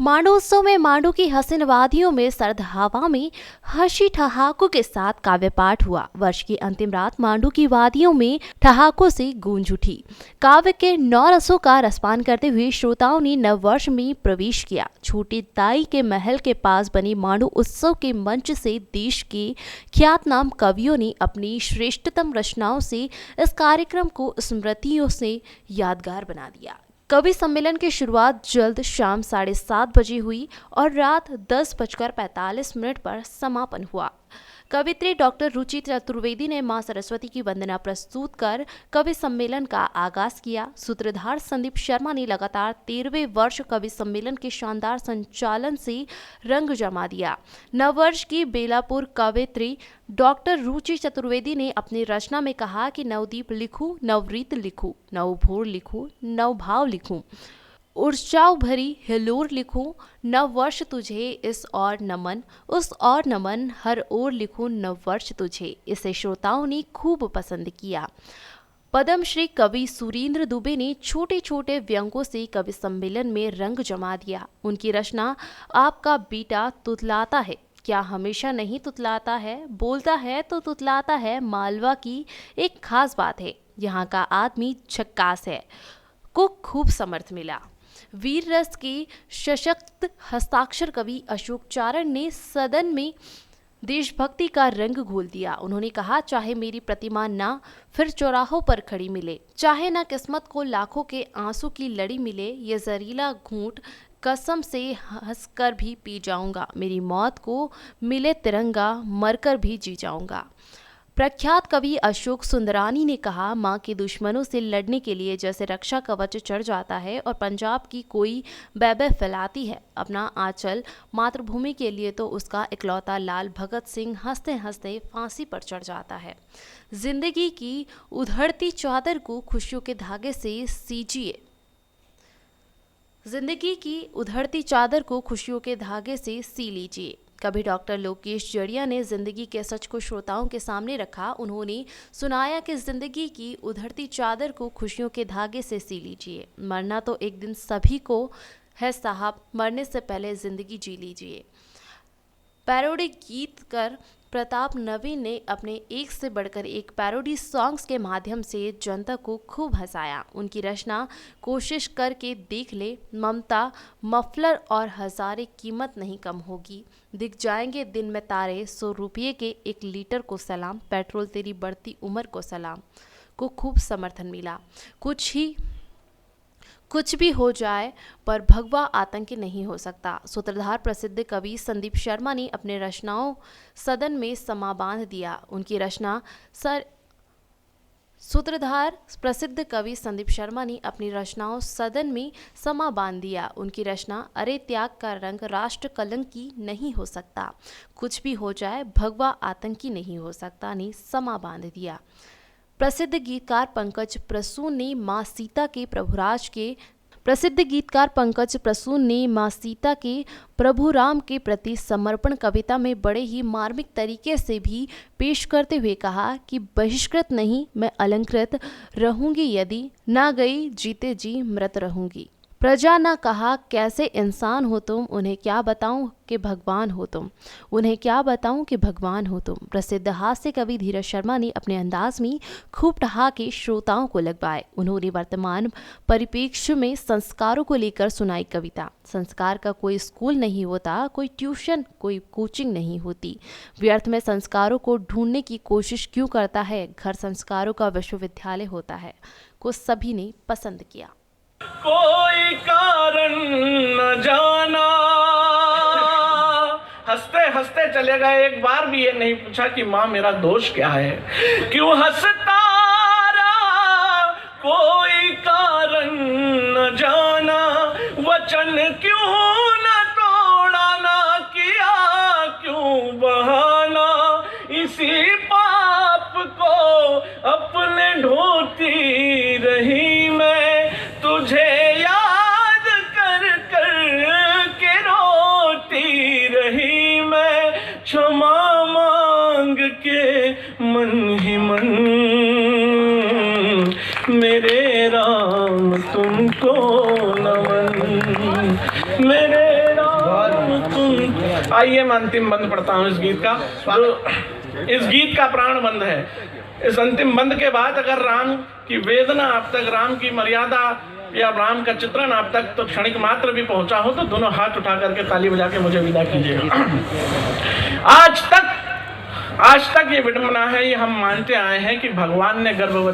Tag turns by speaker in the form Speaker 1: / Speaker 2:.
Speaker 1: मांडू उत्सव में मांडू की हसीन वादियों में सर्द हवा में हर्षी ठहाकों के साथ काव्य पाठ हुआ। वर्ष की अंतिम रात मांडू की वादियों में ठहाकों से गूंज उठी। काव्य के 9 रसों का रसपान करते हुए श्रोताओं ने नव वर्ष में प्रवेश किया। छोटी ताई के महल के पास बनी मांडू उत्सव के मंच से देश के ख्यातनाम कवियों ने अपनी श्रेष्ठतम रचनाओं से इस कार्यक्रम को स्मृतियों से यादगार बना दिया। कवि सम्मेलन की शुरुआत जल्द शाम 7:30 बजे हुई और रात 10:45 पर समापन हुआ। कवित्री डॉक्टर रुचि चतुर्वेदी ने मां सरस्वती की वंदना प्रस्तुत कर कवि सम्मेलन का आगाज किया। सूत्रधार संदीप शर्मा ने लगातार 13वें वर्ष कवि सम्मेलन के शानदार संचालन से रंग जमा दिया। नववर्ष की बेलापुर कवित्री डॉक्टर रुचि चतुर्वेदी ने अपनी रचना में कहा कि नवदीप लिखूं, नवरीत लिखूं, नवभोर लिखूं, नवभाव लिखूं, ऊर्जाओं भरी हिलोर लिखूं, नव वर्ष तुझे इस और नमन, उस और नमन, हर ओर लिखूं नव वर्ष तुझे। इसे श्रोताओं ने खूब पसंद किया। पद्मश्री कवि सुरेंद्र दुबे ने छोटे छोटे व्यंग्यों से कवि सम्मेलन में रंग जमा दिया। उनकी रचना आपका बेटा तुतलाता है, क्या हमेशा नहीं तुतलाता है, बोलता है तो तुतलाता है, मालवा की एक खास बात है, यहाँ का आदमी झक्कास है, को खूब समर्थ मिला। वीर रस के सशक्त हस्ताक्षर कवि अशोक चारण ने सदन में देशभक्ति का रंग घोल दिया। उन्होंने कहा, चाहे मेरी प्रतिमा ना फिर चौराहों पर खड़ी मिले, चाहे ना किस्मत को लाखों के आंसू की लड़ी मिले, ये जहरीला घूंट कसम से हंसकर भी पी जाऊंगा, मेरी मौत को मिले तिरंगा, मरकर भी जी जाऊंगा। प्रख्यात कवि अशोक सुंदरानी ने कहा, माँ के दुश्मनों से लड़ने के लिए जैसे रक्षा कवच चढ़ जाता है और पंजाब की कोई बैबे फैलाती है अपना आंचल मातृभूमि के लिए, तो उसका इकलौता लाल भगत सिंह हंसते हंसते फांसी पर चढ़ जाता है। जिंदगी की उधड़ती चादर को खुशियों के धागे से सींचिए, जिंदगी की उधड़ती चादर को खुशियों के धागे से सी लीजिए। कभी डॉक्टर लोकेश जड़िया ने जिंदगी के सच को श्रोताओं के सामने रखा। उन्होंने सुनाया कि जिंदगी की उधड़ती चादर को खुशियों के धागे से सी लीजिए। मरना तो एक दिन सभी को है साहब, मरने से पहले जिंदगी जी लीजिए। पैरोडी गीत कर प्रताप नवीन ने अपने एक से बढ़कर एक पैरोडी सॉन्ग्स के माध्यम से जनता को खूब हंसाया। उनकी रचना कोशिश करके देख ले, ममता मफलर और हजारे कीमत नहीं कम होगी, दिख जाएंगे दिन में तारे, 100 रुपये के 1 लीटर को सलाम, पेट्रोल तेरी बढ़ती उम्र को सलाम, को खूब समर्थन मिला। कुछ भी हो जाए पर भगवा आतंकी नहीं हो सकता। सूत्रधार प्रसिद्ध कवि संदीप शर्मा ने अपने रचनाओं सदन में समा बांध दिया। उनकी रचना सूत्रधार प्रसिद्ध कवि संदीप शर्मा ने अपनी रचनाओं सदन में समा बांध दिया। उनकी रचना अरे त्याग का रंग राष्ट्र कलंकी नहीं हो सकता, कुछ भी हो जाए भगवा आतंकी नहीं हो सकता ने समा बांध दिया। प्रसिद्ध गीतकार पंकज प्रसून ने मां सीता के प्रभु राम के प्रति समर्पण कविता में बड़े ही मार्मिक तरीके से भी पेश करते हुए कहा कि बहिष्कृत नहीं मैं अलंकृत रहूंगी, यदि ना गई जीते जी मृत रहूंगी। प्रजा ने कहा, कैसे इंसान हो तुम, उन्हें क्या बताऊं कि भगवान हो तुम, उन्हें क्या बताऊं कि भगवान हो तुम। प्रसिद्ध हास्य कवि धीरज शर्मा ने अपने अंदाज में खूब ठहाके श्रोताओं को लगवाए। उन्होंने वर्तमान परिप्रेक्ष्य में संस्कारों को लेकर सुनाई कविता। संस्कार का कोई स्कूल नहीं होता, कोई ट्यूशन, कोई कोचिंग नहीं होती, व्यर्थ में संस्कारों को ढूंढने की कोशिश क्यों करता है, घर संस्कारों का विश्वविद्यालय होता है, को सभी ने पसंद किया।
Speaker 2: कोई कारण न जाना, हंसते हंसते चले गए, एक बार भी ये नहीं पूछा कि माँ मेरा दोष क्या है, क्यों हंसता रहा, कोई कारण न जाना, वचन क्यों न तोड़ा, ना किया क्यों बहाना, इसी पाप को अपने ढोती रही मैं, तुझे याद कर कर के रोती रही मैं, क्षमा मांग के मन ही मन, मेरे राम तुमको नमन, मेरे आइए मैं अंतिम बंद पढ़ता हूँ इस गीत का, जो इस गीत का प्राण बंद है। इस अंतिम बंद के बाद अगर राम की वेदना आप तक, राम की मर्यादा या राम का चित्रण आप तक तो क्षणिक मात्र भी पहुंचा हो तो दोनों हाथ उठा करके ताली बजा के मुझे विदा कीजिएगा। आज तक ये विडंबना है, ये हम मानते आए हैं कि भगवान ने गर्भवती